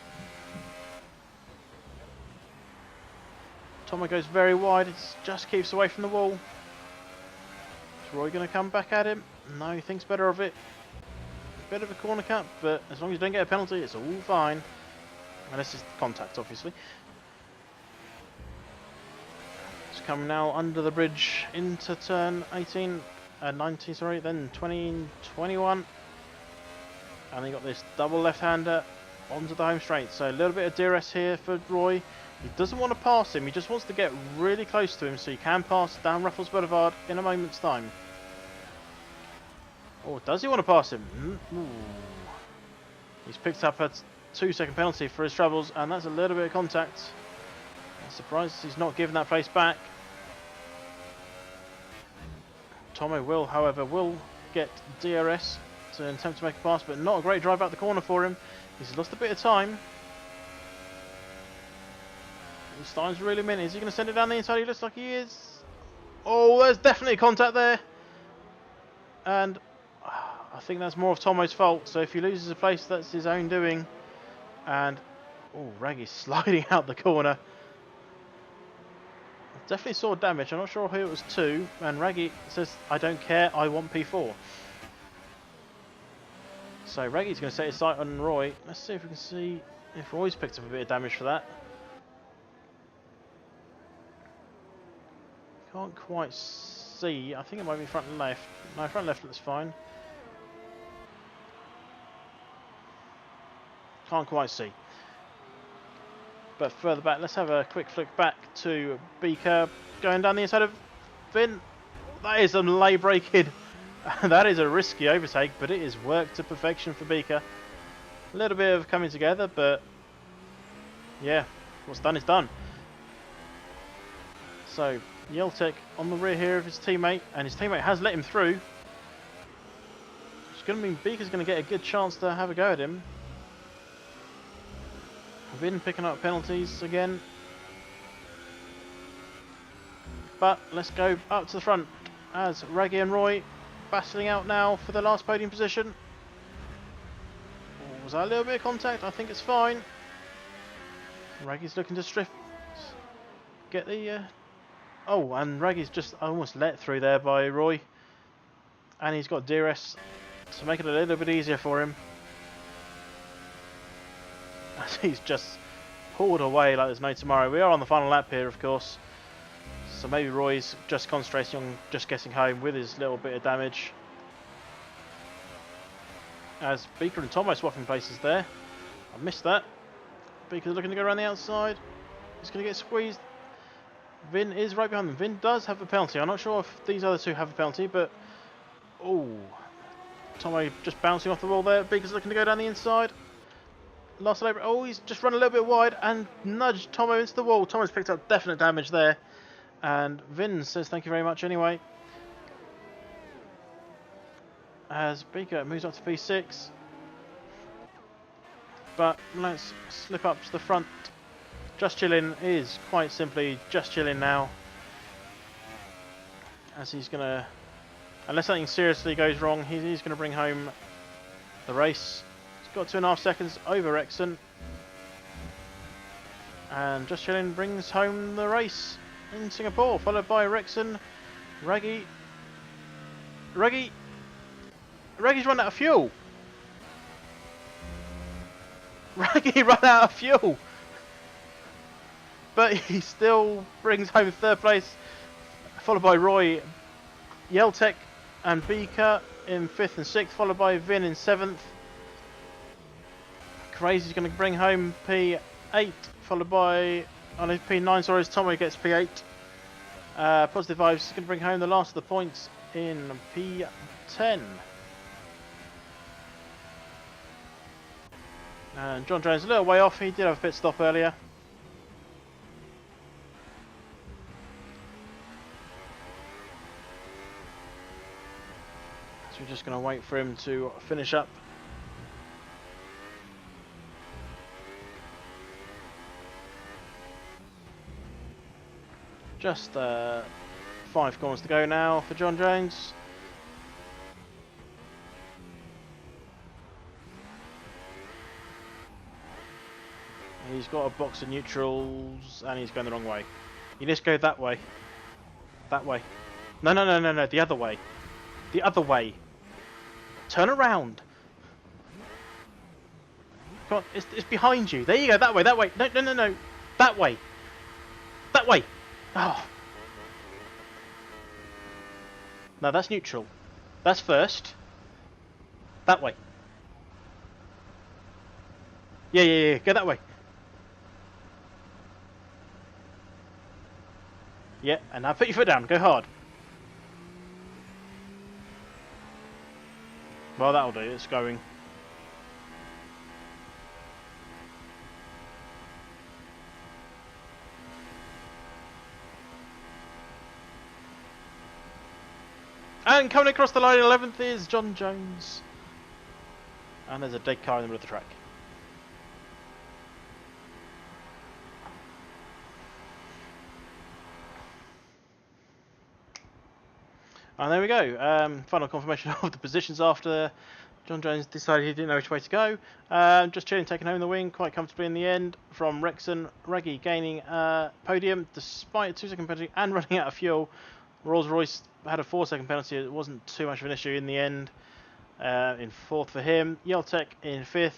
Tomo goes very wide. It just keeps away from the wall. Is Roy going to come back at him? No, he thinks better of it. Bit of a corner cut, but as long as you don't get a penalty, it's all fine. Unless it's contact, obviously. It's coming now under the bridge into turn 19, sorry, then 20, 21. And they got this double left-hander onto the home straight. So a little bit of DRS here for Roy. He doesn't want to pass him. He just wants to get really close to him so he can pass down Ruffles Boulevard in a moment's time. Oh, does he want to pass him? Ooh. He's picked up a 2-second penalty for his troubles, and that's a little bit of contact. I'm surprised he's not given that place back. Tomo will, however, get DRS to attempt to make a pass, but not a great drive out the corner for him. He's lost a bit of time. He's starting to reel him in. Is he going to send it down the inside? He looks like he is. Oh, there's definitely contact there. And I think that's more of Tomo's fault. So if he loses a place, that's his own doing. And oh, Raggy's sliding out the corner. Definitely saw damage. I'm not sure who it was to. And Raggy says, I don't care, I want P4. So Raggy's going to set his sight on Roy. Let's see if we can see if Roy's picked up a bit of damage for that. Can't quite see. I think it might be front and left. No, front left looks fine. Can't quite see. But further back, let's have a quick flick back to Beaker going down the inside of Vin. That is a lay break in. That is a risky overtake, but it is worked to perfection for Beaker. A little bit of coming together, but yeah, what's done is done. So Yeltek on the rear here of his teammate, and his teammate has let him through. It's going to mean Beaker's going to get a good chance to have a go at him. Vin picking up penalties again. But let's go up to the front as Raggy and Roy battling out now for the last podium position. Oh, was that a little bit of contact? I think it's fine. Raggy's looking to strip. Get the... Oh, and Raggy's just almost let through there by Roy. And he's got DRS to make it a little bit easier for him. As he's just pulled away like there's no tomorrow. We are on the final lap here, of course. So maybe Roy's just concentrating on just getting home with his little bit of damage. As Beaker and Tomo swapping places there. I missed that. Beaker's looking to go around the outside. He's going to get squeezed. Vin is right behind them. Vin does have a penalty. I'm not sure if these other two have a penalty, but... Oh. Tomo just bouncing off the wall there. Beaker's looking to go down the inside. Last labor. Oh, he's just run a little bit wide and nudged Tomo into the wall. Tomo's picked up definite damage there. And Vin says thank you very much anyway. As Beaker moves up to P6. But let's slip up to the front. Just Chilling is quite simply Just Chilling now. As he's going to... Unless something seriously goes wrong, he's going to bring home the race. He's got 2.5 seconds over Rexon. And Just Chilling brings home the race in Singapore, followed by Rexon, Raggy's run out of fuel. Raggy run out of fuel. But he still brings home third place, followed by Roy, Yeltek and Beaker in 5th and 6th, followed by Vin in 7th. Crazy's going to bring home P8, followed by P9, sorry, as Tomo gets P8. Positive Vibes is going to bring home the last of the points in P10. And John Jones a little way off, he did have a pit stop earlier. So we're just going to wait for him to finish up. Just 5 corners to go now for John Jones. He's got a box of neutrals and he's going the wrong way. You just go that way. That way. No, no, no, no, no, the other way. The other way. Turn around. Come on, it's behind you. There you go, that way, that way. No, no, no, no. That way. That way. Oh. No, that's neutral. That's first. That way. Yeah, yeah, yeah, go that way. Yeah, and now put your foot down. Go hard. Well, that'll do. It's going. And coming across the line 11th is John Jones. And there's a dead car in the middle of the track. And there we go. Final confirmation of the positions after John Jones decided he didn't know which way to go. Just chilling, taking home the win quite comfortably in the end from Rexon. Reggie gaining podium despite a 2-second penalty and running out of fuel. Rolls-Royce had a 4-second penalty. It wasn't too much of an issue in the end. In 4th for him. Yeltek in 5th.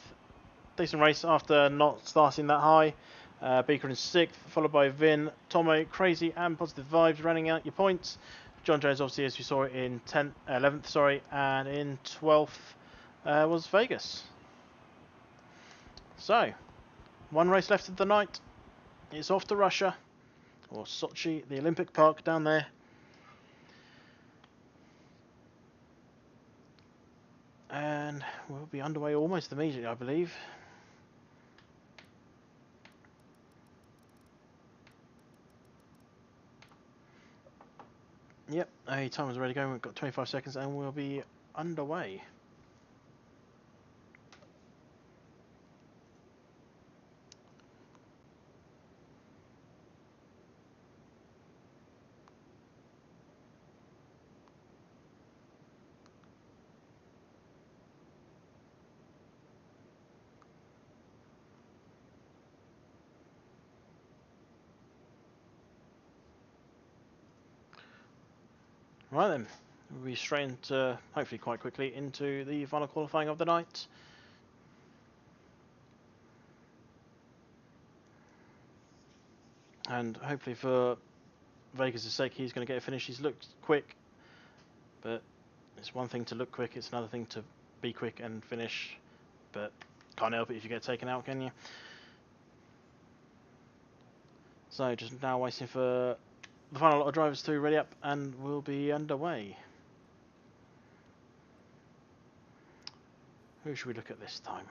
Decent race after not starting that high. Beaker in 6th, followed by Vin, Tomo, Crazy and Positive Vibes running out your points. John Jones, obviously, as we saw in 11th, sorry, and in 12th was Vegas. So, one race left of the night. It's off to Russia, or Sochi, the Olympic Park down there. And we'll be underway almost immediately, I believe. Yep, time is ready to go. We've got 25 seconds and we'll be underway. Right then, we'll be straight into, hopefully quite quickly, into the final qualifying of the night. And hopefully for Vegas' sake, he's going to get a finish. He's looked quick, but it's one thing to look quick, it's another thing to be quick and finish. But can't help it if you get taken out, can you? So just now waiting for the final lot of drivers to ready up and we'll be underway. Who should we look at this time?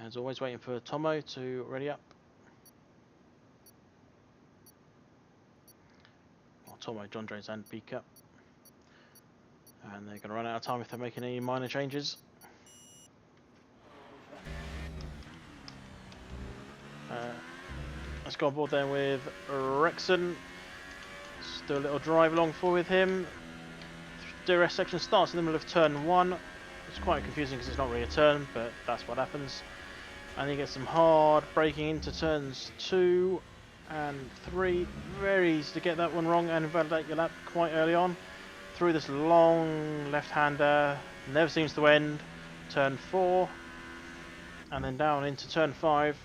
As always, waiting for Tomo to ready up. Well, Tomo, John Jones and Beaker. And they're going to run out of time if they're making any minor changes. Let's go on board then with Rexon. Let's do a little drive along for with him. DRS section starts in the middle of turn 1. It's quite confusing because it's not really a turn, but that's what happens. And you get some hard braking into turns 2 and 3. Very easy to get that one wrong and invalidate your lap quite early on. Through this long left-hander, never seems to end. Turn 4, and then down into turn 5.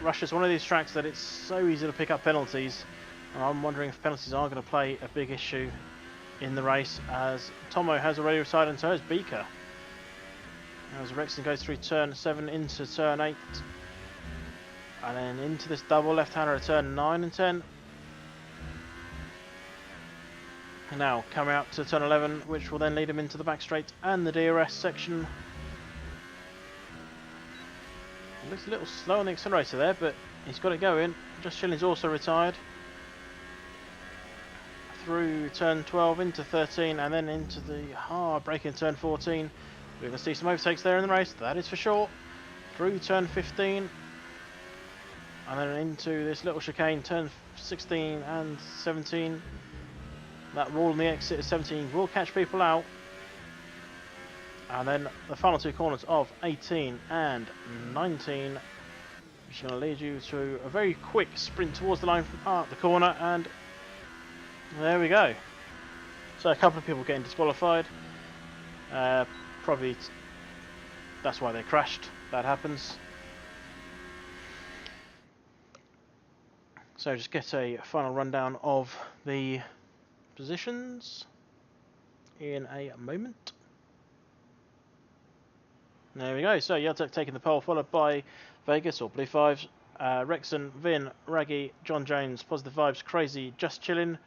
Russia's one of these tracks that it's so easy to pick up penalties. And I'm wondering if penalties are going to play a big issue in the race, as Tomo has already retired and so has Beaker. As Rexon goes through turn 7 into turn 8. And then into this double left-hander at turn 9 and 10. And now coming out to turn 11, which will then lead him into the back straight and the DRS section. It looks a little slow on the accelerator there, but He's got it going. Just Chilling's also retired. Through turn 12 into 13 and then into the hard break in turn 14. We're going to see some overtakes there in the race, that is for sure. Through turn 15 and then into this little chicane, turn 16 and 17. That wall on the exit of 17 will catch people out. And then the final two corners of 18 and 19, which is going to lead you to a very quick sprint towards the line from up the corner, and there we go. So a couple of people getting disqualified. Probably that's why they crashed. That happens. So just get a final rundown of the positions in a moment. There we go. So Yeltek taking the pole, followed by Vegas or Blue Fives, Rexon, Vin, Raggy, John Jones, Positive Vibes, Crazy, Just Chillin',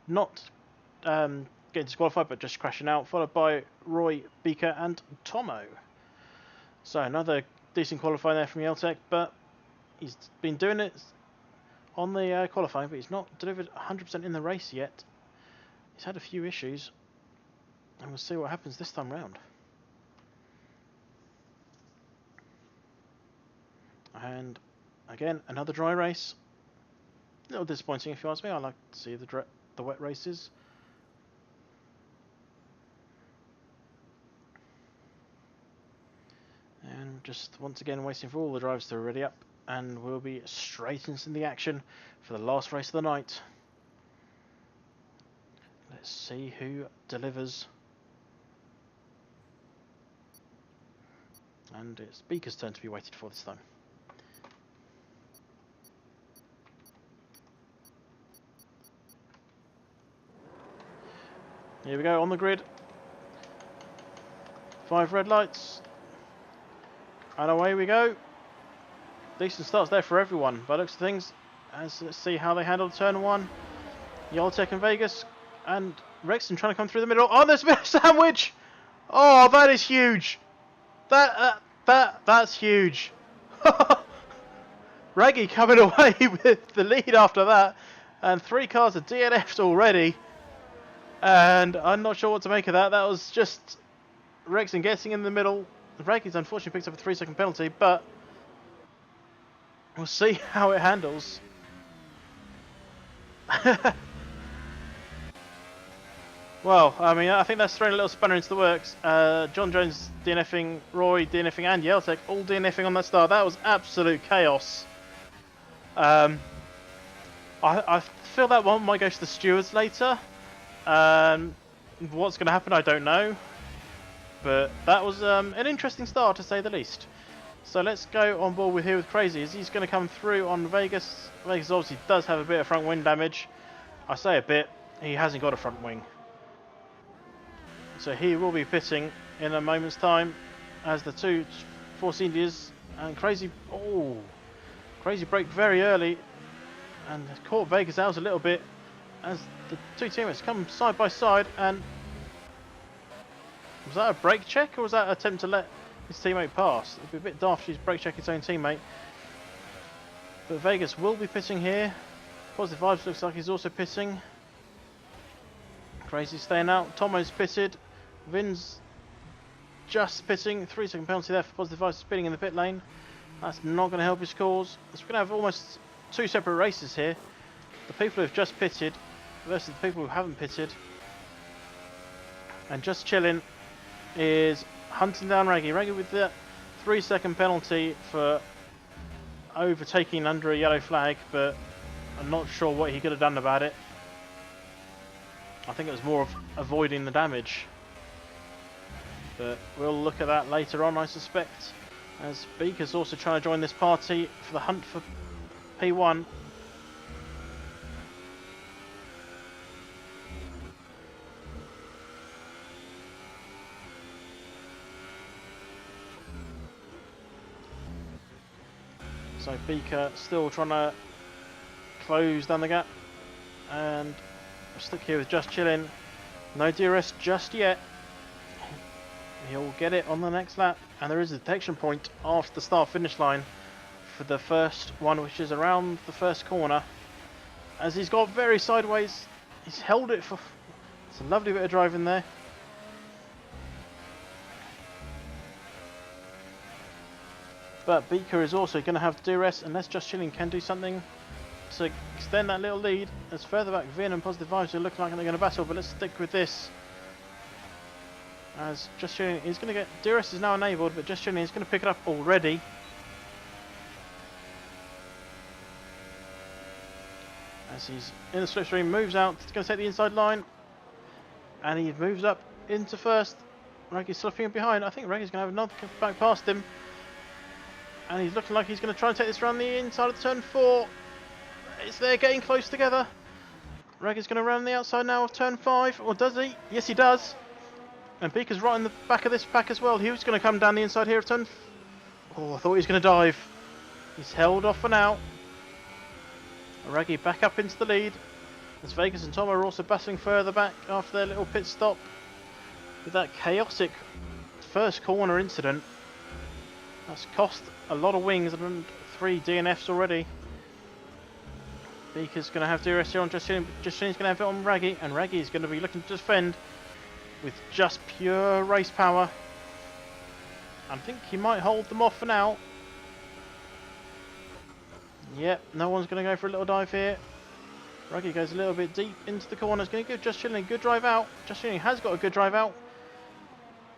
not getting disqualified but just crashing out, followed by Roy, Beaker and Tomo. So another decent qualifying there from Yeltek, but he's been doing it on the qualifying, but he's not delivered 100% in the race yet. He's had a few issues, and we'll see what happens this time round. And again, another dry race. A little disappointing if you ask me. I like to see the wet races. And just once again waiting for all the drivers to ready up, and we'll be straight into the action for the last race of the night. Let's see who delivers. And it's Beaker's turn to be waited for this time. Here we go, on the grid. 5 red lights. And away we go. Decent starts there for everyone, by looks of things. Let's see how they handle turn 1. Yoltek and Vegas. And Rexon trying to come through the middle. Oh, there's a bit of sandwich! Oh, that is huge! That's huge. Raggy coming away with the lead after that. And 3 cars are DNF'd already. And I'm not sure what to make of that. That was just Rexon getting in the middle. Raggy's unfortunately picked up a 3-second penalty, but we'll see how it handles. Well, I mean, I think that's throwing a little spanner into the works. John Jones DNFing, Roy DNFing, and Yeltek all DNFing on that start. That was absolute chaos. I feel that one might go to the stewards later. What's going to happen, I don't know. But that was an interesting start, to say the least. So let's go on board with Crazy, as he's going to come through on Vegas. Vegas obviously does have a bit of front wing damage. I say a bit, he hasn't got a front wing. So he will be pitting in a moment's time as the 2 Force Indias, and Crazy braked very early and caught Vegas out a little bit as the 2 teammates come side by side. And was that a brake check, or was that an attempt to let his teammate pass? It'd be a bit daft to brake check his own teammate. But Vegas will be pitting here. Positive Vibes looks like he's also pitting. Crazy staying out. Tomo's pitted. Vin's just pitting. 3-second penalty there for Positive Vibes spinning in the pit lane. That's not going to help his cause. So we're going to have almost 2 separate races here. The people who have just pitted versus the people who haven't pitted. And Just Chillin' is hunting down Raggy. Raggy with the 3-second penalty for overtaking under a yellow flag, but I'm not sure what he could have done about it. I think it was more of avoiding the damage. But we'll look at that later on, I suspect. As Beaker's also trying to join this party for the hunt for P1. So Beaker still trying to close down the gap, and we'll stick here with Just Chillin'. No DRS just yet. He'll get it on the next lap, and there is a detection point after the start finish line for the first one, which is around the first corner. As he's got very sideways, he's held it for... It's a lovely bit of driving there. But Beaker is also going to have DRS unless Just Chilling can do something to extend that little lead. As further back, Vin and Positive Vibes are looking like they're going to battle, but let's stick with this. As Just Chilling is going to get... DRS is now enabled, but Just Chilling is going to pick it up already. As he's in the slipstream, moves out, he's going to take the inside line. And he moves up into first. Raggy's slipping in behind. I think Raggy's going to have another back past him. And he's looking like he's going to try and take this around the inside of turn 4. It's there, getting close together. Raggy's going to round the outside now of turn 5. Or does he? Yes, he does. And Beaker's right in the back of this pack as well. He was going to come down the inside here of turn... Oh, I thought he was going to dive. He's held off for now. Raggy back up into the lead. As Vegas and Tom are also battling further back after their little pit stop. With that chaotic first corner incident. That's cost a lot of wings and 3 DNFs already. Beaker's going to have DRS here on Justin. Justin's going to have it on Raggy. And Raggy is going to be looking to defend with just pure race power. I think he might hold them off for now. Yep, no one's going to go for a little dive here. Raggy goes a little bit deep into the corner. It's going to give Just Chilling a good drive out. Just Chilling has got a good drive out.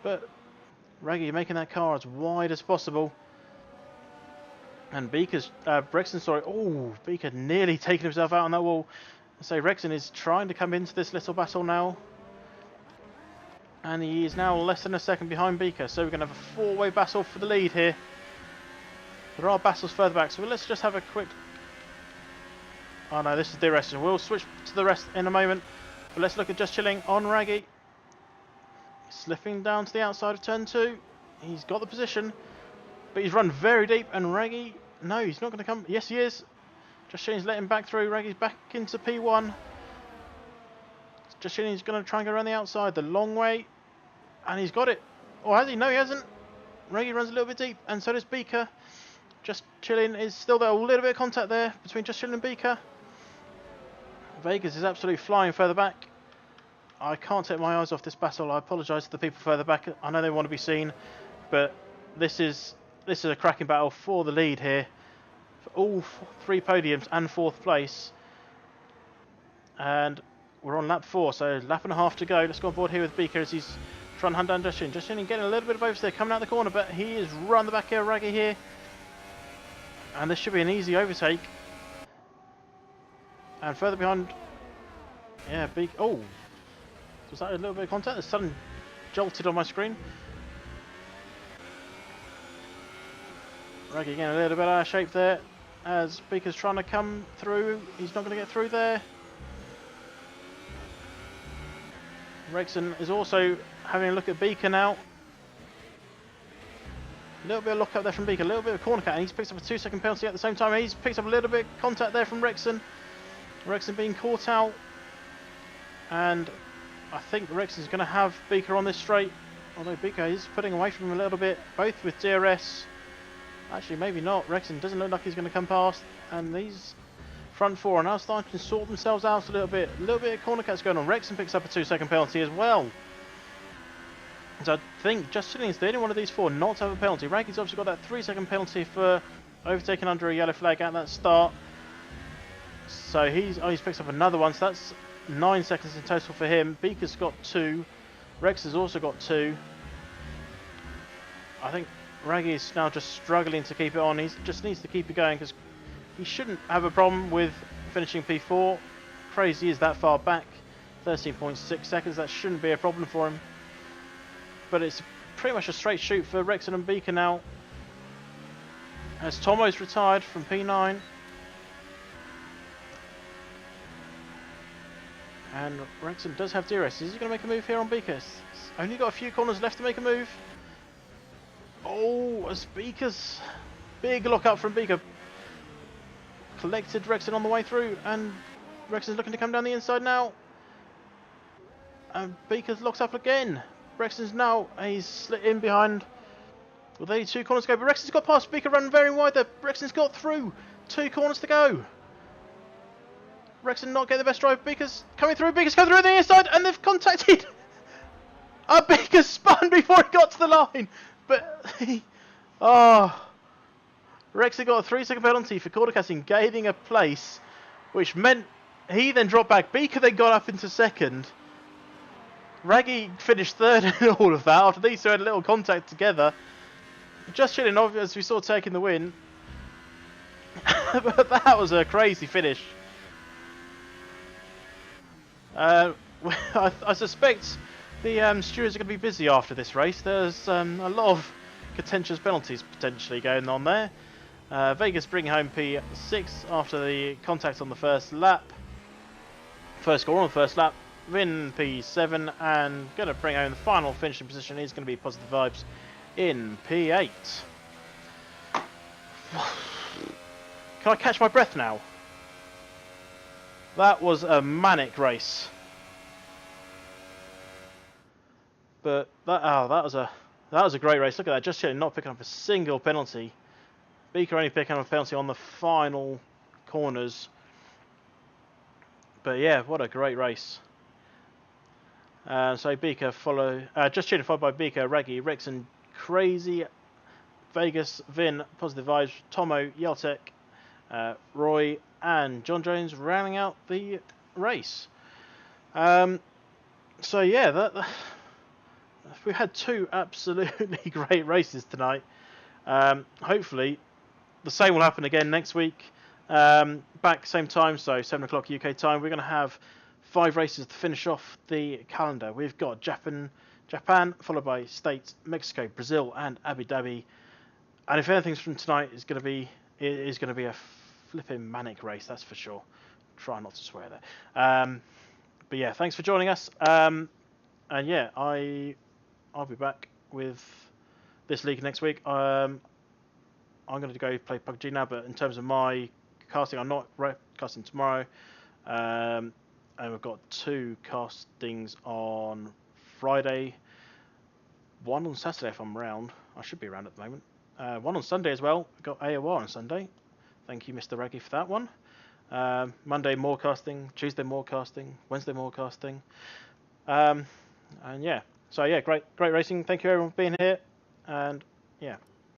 But Raggy making that car as wide as possible. And Beaker's... Rexon, sorry. Oh, Beaker nearly taking himself out on that wall. So Rexon is trying to come into this little battle now. And he is now less than a second behind Beaker. So we're going to have a 4-way battle for the lead here. There are battles further back, so let's just have a quick... Oh no, this is DRS. We'll switch to the rest in a moment. But let's look at Just Chilling on Raggy. Slipping down to the outside of turn 2. He's got the position. But he's run very deep, and Raggy... No, he's not going to come... Yes, he is. Just Chilling's letting him back through. Raggy's back into P1. Just Chilling's going to try and go around the outside the long way. And he's got it. Or has he? No, he hasn't. Raggy runs a little bit deep, and so does Beaker. Just Chilling is still there. A little bit of contact there between Just Chilling and Beaker. Vegas is absolutely flying further back. I can't take my eyes off this battle. I apologise to the people further back. I know they want to be seen, but this is a cracking battle for the lead here. For all 3 podiums and 4th place. And we're on lap 4, so lap and a half to go. Let's go on board here with Beaker as he's trying to hunt down Just Chilling. Just Chilling getting a little bit of oversteer coming out the corner, but he is run the back here, Raggy here. And this should be an easy overtake. And further behind... Yeah, Beaker... Oh! Was that a little bit of contact? The sun jolted on my screen. Raggy getting a little bit out of shape there. As Beaker's trying to come through. He's not going to get through there. Rexon is also having a look at Beaker now. A little bit of lock up there from Beaker, a little bit of corner cut, and he's picked up a 2-second penalty at the same time. He's picked up a little bit of contact there from Rexon. Rexon being caught out. And I think Rexon's going to have Beaker on this straight. Although Beaker is putting away from him a little bit, both with DRS. Actually, maybe not. Rexon doesn't look like he's going to come past. And these front 4 are now starting to sort themselves out a little bit. A little bit of corner cuts going on. Rexon picks up a 2-second penalty as well. So I think Just Chilling is the only one of these 4 not to have a penalty. Raggy's obviously got that 3-second penalty for overtaking under a yellow flag at that start. So he's picked up another one, so that's 9 seconds in total for him. Beaker's got 2. Rex has also got 2. I think Raggy is now just struggling to keep it on. He just needs to keep it going because he shouldn't have a problem with finishing P4. Crazy is that far back. 13.6 seconds, that shouldn't be a problem for him. But it's pretty much a straight shoot for Rexon and Beaker now. As Tomo's retired from P9. And Rexon does have DRS. Is he going to make a move here on Beaker? He's only got a few corners left to make a move. Oh, as Beaker's big lock up from Beaker. Collected Rexon on the way through. And Rexon's looking to come down the inside now. And Beaker's locked up again. Rexon's now, he's slid in behind Well, they 2 corners to go, but Rexon's got past Beaker, run very wide there. Rexon's got through. 2 corners to go. Rexon not getting the best drive. Beaker's coming through. Beaker's coming through on the inside, and they've contacted. Beaker spun before he got to the line, but Rexon got a 3-second penalty for corner casting, gaining a place, which meant he then dropped back. Beaker then got up into second. Raggy finished third in all of that after these two had a little contact together. Just chilling off as we saw taking the win. But that was a crazy finish. I suspect the stewards are going to be busy after this race. There's a lot of contentious penalties potentially going on there. Vegas bringing home P6 after the contact on the first lap. First score on the first lap. Vin P7, and going to bring home the final finishing position is going to be Positive Vibes in P8. Can I catch my breath now? That was a manic race. But that was a great race. Look at that, just chilling, not picking up a single penalty. Beaker only picking up a penalty on the final corners. But yeah, what a great race. So Beaker just chilling, followed by Beaker, Raggy, Rexon, Crazy, Vegas, Vin, Positive Vibes, Tomo, Yeltek, Roy, and John Jones rounding out the race. So yeah, we had 2 absolutely great races tonight. Hopefully, the same will happen again next week. Back same time, so 7 o'clock UK time. We're going to have 5 races to finish off the calendar. We've got Japan, followed by States, Mexico, Brazil, and Abu Dhabi. And if anything's from tonight, it is going to be a flipping manic race, that's for sure. Try not to swear there. But yeah, thanks for joining us. And yeah, I'll be back with this league next week. I'm going to go play PUBG now, but in terms of my casting, I'm not casting tomorrow. And we've got 2 castings on Friday. 1 on Saturday if I'm around. I should be around at the moment. 1 on Sunday as well. We've got AOR on Sunday. Thank you, Mr. Raggy, for that one. Monday more casting. Tuesday more casting. Wednesday more casting. And yeah. So yeah, great racing. Thank you everyone for being here. And yeah.